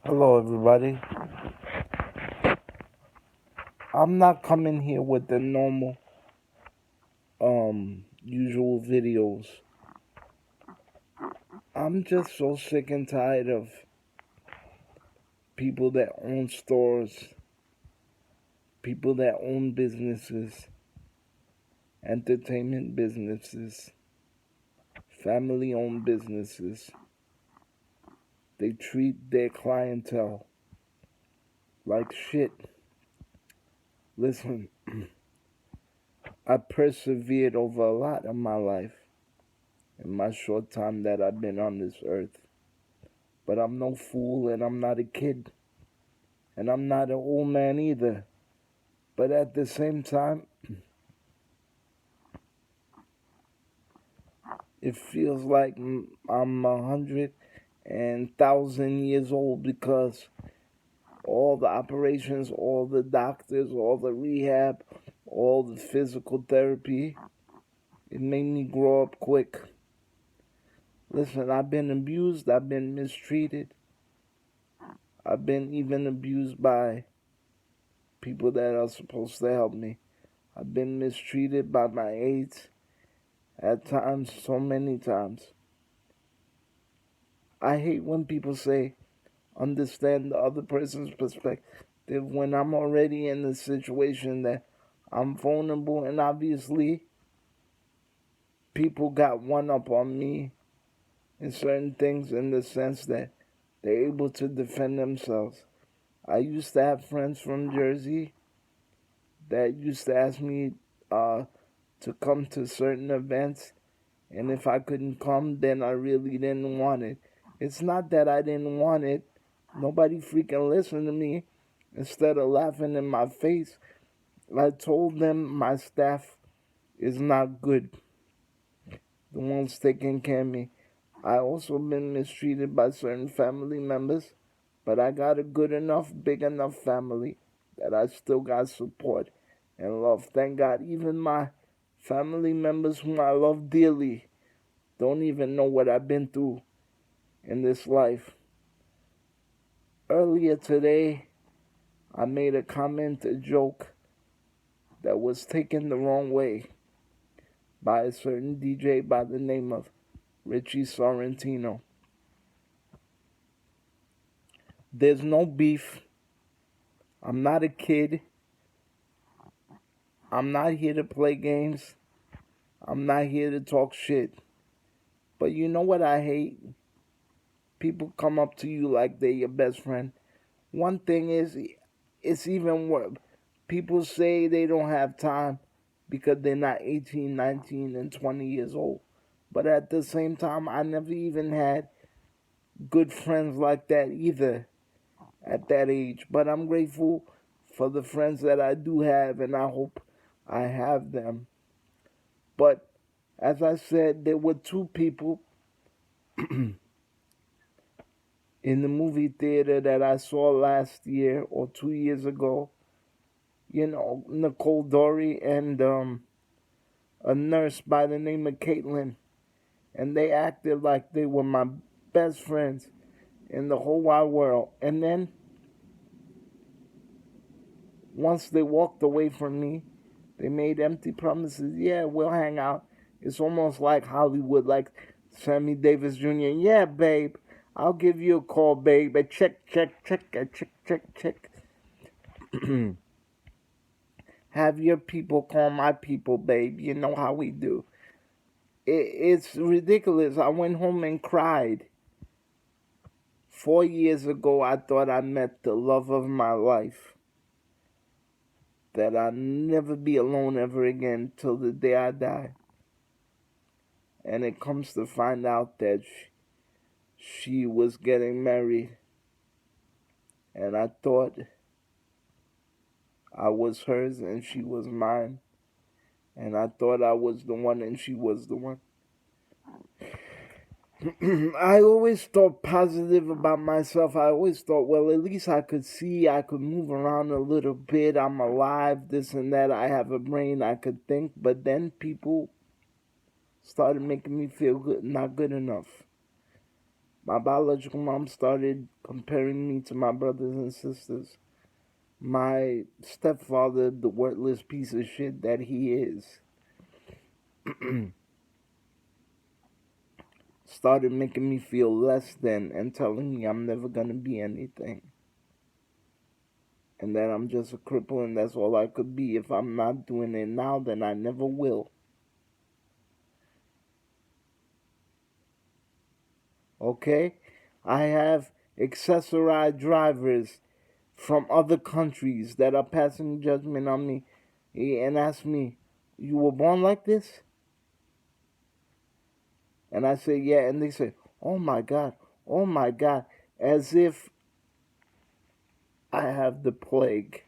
Hello, everybody. I'm not coming here with the normal, usual videos. I'm just so sick and tired of people that own stores, people that own businesses, entertainment businesses, family owned businesses. They treat their clientele like shit. Listen, I persevered over a lot of my life in my short time that I've been on this earth. But I'm no fool and I'm not a kid. And I'm not an old man either. But at the same time, it feels like I'm 100,000 years old because all the operations, all the doctors, all the rehab, all the physical therapy, it made me grow up quick. Listen, I've been abused, I've been mistreated, I've been even abused by people that are supposed to help me. I've been mistreated by my aides at times, so many times. I hate when people say, understand the other person's perspective when I'm already in the situation that I'm vulnerable, and obviously people got one up on me in certain things in the sense that they're able to defend themselves. I used to have friends from Jersey that used to ask me to come to certain events, and if I couldn't come, then I really didn't want it. It's not that I didn't want it. Nobody freaking listened to me. Instead of laughing in my face, I told them my staff is not good. The ones taking care of me. I also been mistreated by certain family members, but I got a good enough, big enough family that I still got support and love. Thank God, even my family members whom I love dearly don't even know what I've been through in this life. Earlier today, I made a comment, a joke that was taken the wrong way by a certain DJ by the name of Richie Sorrentino. There's no beef. I'm not a kid. I'm not here to play games. I'm not here to talk shit. But you know what I hate? People come up to you like they're your best friend. One thing is, it's even worse. People say they don't have time because they're not 18, 19, and 20 years old. But at the same time, I never even had good friends like that either at that age. But I'm grateful for the friends that I do have, and I hope I have them. But as I said, there were two people in the movie theater that I saw last year or 2 years ago. You know, Nicole Dory and a nurse by the name of Caitlin. And they acted like they were my best friends in the whole wide world. And then once they walked away from me, they made empty promises. Yeah, we'll hang out. It's almost like Hollywood, like Sammy Davis Jr. Yeah, babe, I'll give you a call, babe. Check, check, check, check, check, check. Have your people call my people, babe. You know how we do. It's ridiculous. I went home and cried. 4 years ago, I thought I met the love of my life. That I'll never be alone ever again till the day I die. And it comes to find out that she was getting married. And I thought I was hers and she was mine. And I thought I was the one and she was the one. I always thought positive about myself. I always thought, well, at least I could see, I could move around a little bit. I'm alive, this and that. I have a brain, I could think. But then people started making me feel good, not good enough. My biological mom started comparing me to my brothers and sisters. My stepfather, the worthless piece of shit that he is, started making me feel less than and telling me I'm never gonna be anything. And that I'm just a cripple and that's all I could be. If I'm not doing it now, then I never will. Okay? I have accessorized drivers from other countries that are passing judgment on me and ask me, "You were born like this?" And I say, "Yeah." And they say, oh my God, as if I have the plague.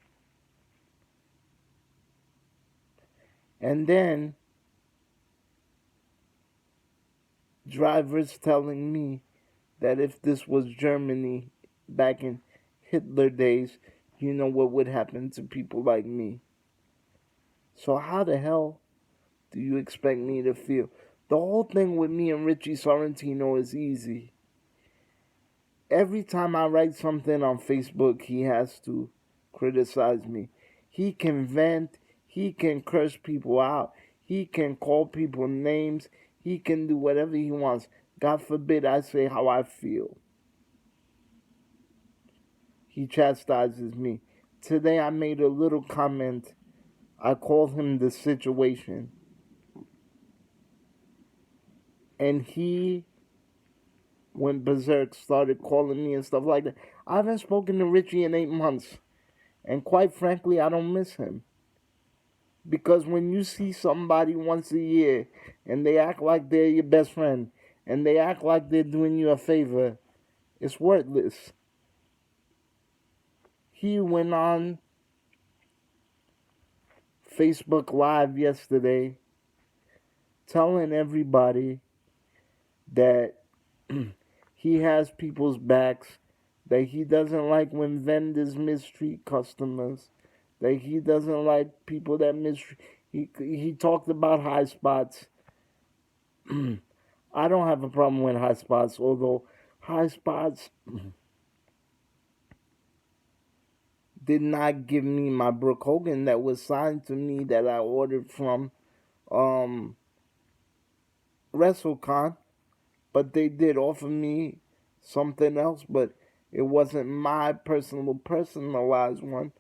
And then drivers telling me that if this was Germany back in Hitler days, you know what would happen to people like me. So how the hell do you expect me to feel? The whole thing with me and Richie Sorrentino is easy. Every time I write something on Facebook, he has to criticize me. He can vent, he can curse people out, he can call people names, he can do whatever he wants. God forbid I say how I feel. He chastises me. Today I made a little comment. I called him the situation. And he went berserk, started calling me and stuff like that. I haven't spoken to Richie in 8 months. And quite frankly, I don't miss him. Because when you see somebody once a year and they act like they're your best friend and they act like they're doing you a favor, it's worthless. He went on Facebook Live yesterday telling everybody that he has people's backs, that he doesn't like when vendors mistreat customers, that he doesn't like people that mistreat. He talked about high spots. I don't have a problem with high spots, although high spots did not give me my Brooke Hogan that was signed to me that I ordered from um, WrestleCon, but they did offer me something else, but it wasn't my personalized one.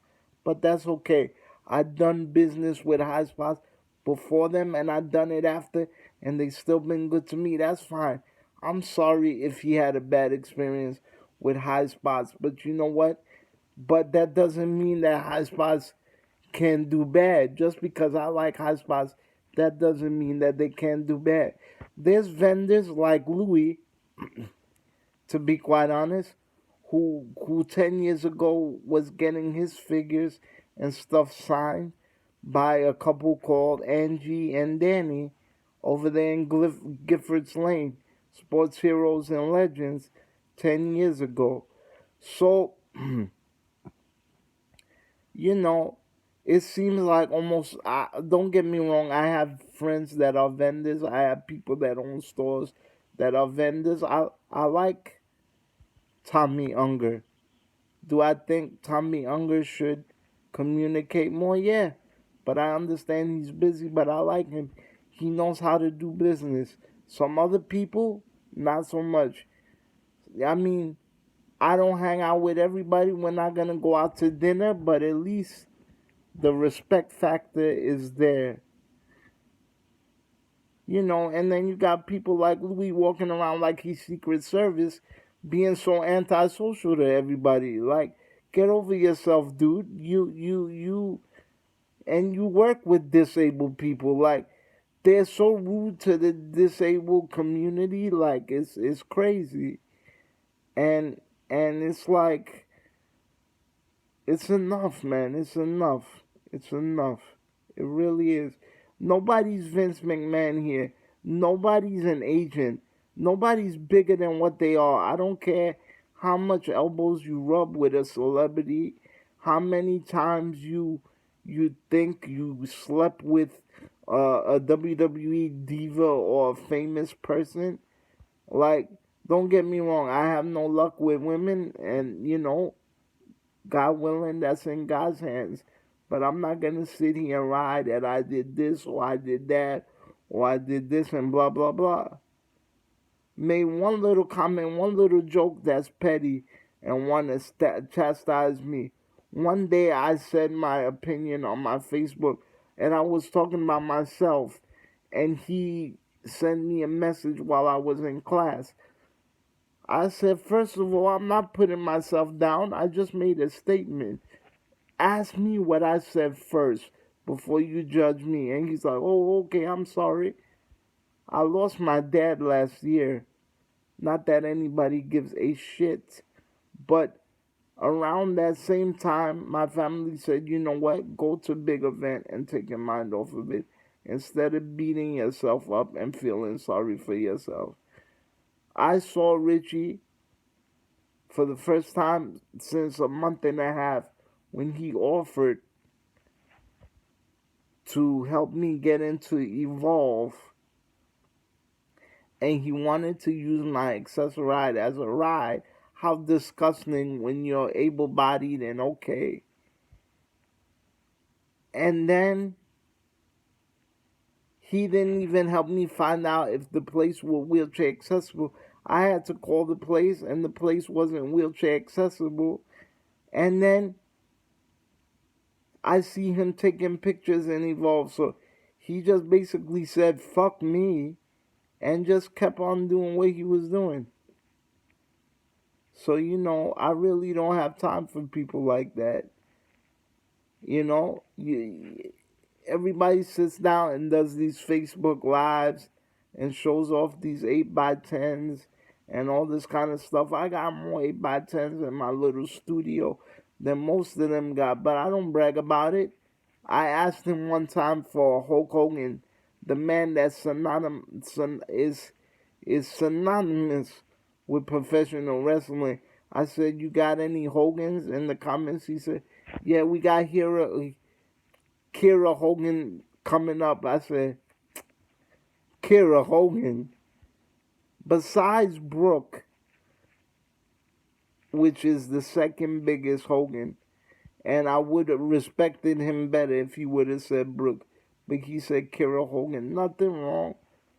But that's okay. I done business with high spots before them, and I done it after, and they still been good to me. That's fine. I'm sorry if he had a bad experience with high spots, but you know what? But that doesn't mean that high spots can do bad. Just because I like high spots, that doesn't mean that they can do bad. There's vendors like Louis, to be quite honest, who 10 years ago was getting his figures and stuff signed by a couple called Angie and Danny over there in Giffords Lane, Sports Heroes and Legends, 10 years ago. So you know, it seems like almost. Don't get me wrong. I have friends that are vendors. I have people that own stores that are vendors. I like Tommy Unger. Do I think Tommy Unger should communicate more? Yeah, but I understand he's busy. But I like him. He knows how to do business. Some other people, not so much. I mean, I don't hang out with everybody. We're not gonna go out to dinner, but at least the respect factor is there. And then you got people like Louis walking around like he's Secret Service, being so antisocial to everybody. Like, get over yourself, dude. And you work with disabled people. Like, they're so rude to the disabled community. Like, it's crazy. And it's like, it's enough, man. It's enough. It's enough. It really is. Nobody's Vince McMahon here. Nobody's an agent. Nobody's bigger than what they are. I don't care how much elbows you rub with a celebrity, how many times you think you slept with a WWE diva or a famous person. Like, Don't get me wrong, I have no luck with women, and God willing, that's in God's hands. But I'm not gonna sit here and lie that I did this or I did that or I did this and blah blah blah. Made one little comment, one little joke that's petty, and want to chastise me. One day I said my opinion on my Facebook, and I was talking about myself, and he sent me a message while I was in class. I said, first of all, I'm not putting myself down. I just made a statement. Ask me what I said first before you judge me. And he's like, oh, okay, I'm sorry. I lost my dad last year. Not that anybody gives a shit. But around that same time, my family said, you know what? Go to a big event and take your mind off of it instead of beating yourself up and feeling sorry for yourself. I saw Richie for the first time since a month and a half when he offered to help me get into Evolve, and he wanted to use my Accessoride as a ride. How disgusting when you're able-bodied and okay. And then he didn't even help me find out if the place was wheelchair accessible. I had to call the place, and the place wasn't wheelchair accessible. And then I see him taking pictures in Evolve. So he just basically said, fuck me, and just kept on doing what he was doing. So, I really don't have time for people like that. Everybody sits down and does these Facebook Lives and shows off these 8x10s and all this kind of stuff. I got more 8x10s in my little studio than most of them got, but I don't brag about it. I asked him one time for Hulk Hogan, the man that's is synonymous with professional wrestling. I said, you got any Hogans in the comments? He said, yeah, we got Kira Hogan coming up. I said, Kira Hogan? Besides Brooke, which is the second biggest Hogan, and I would have respected him better if he would have said Brooke, but he said Kira Hogan. Nothing wrong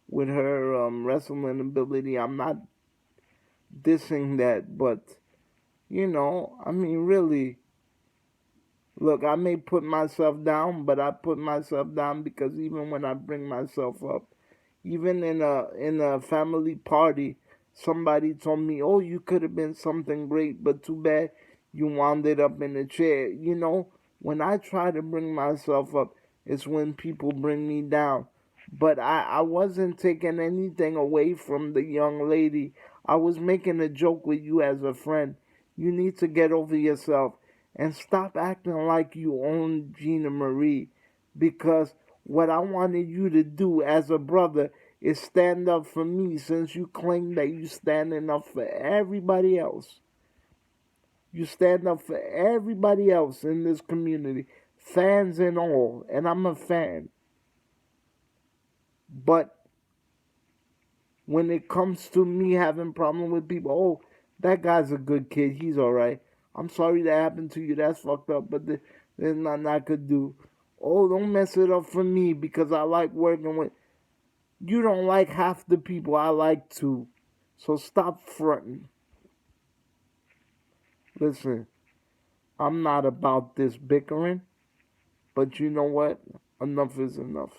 with her wrestling ability. I'm not dissing that, but really, look, I may put myself down, but I put myself down because even when I bring myself up, even in a family party, somebody told me, "Oh, you could have been something great, but too bad you wound up in a chair." When I try to bring myself up, it's when people bring me down. But I wasn't taking anything away from the young lady. I was making a joke with you as a friend. You need to get over yourself and stop acting like you own Gina Marie, because what I wanted you to do as a brother is stand up for me, since you claim that you standing up for everybody else. You stand up for everybody else in this community, fans and all, and I'm a fan. But when it comes to me having problem with people, oh, that guy's a good kid, he's alright. I'm sorry that happened to you, that's fucked up, but there's nothing I could do. Oh, don't mess it up for me because I like working with... You don't like half the people I like to. So stop fronting. Listen, I'm not about this bickering, but you know what? Enough is enough.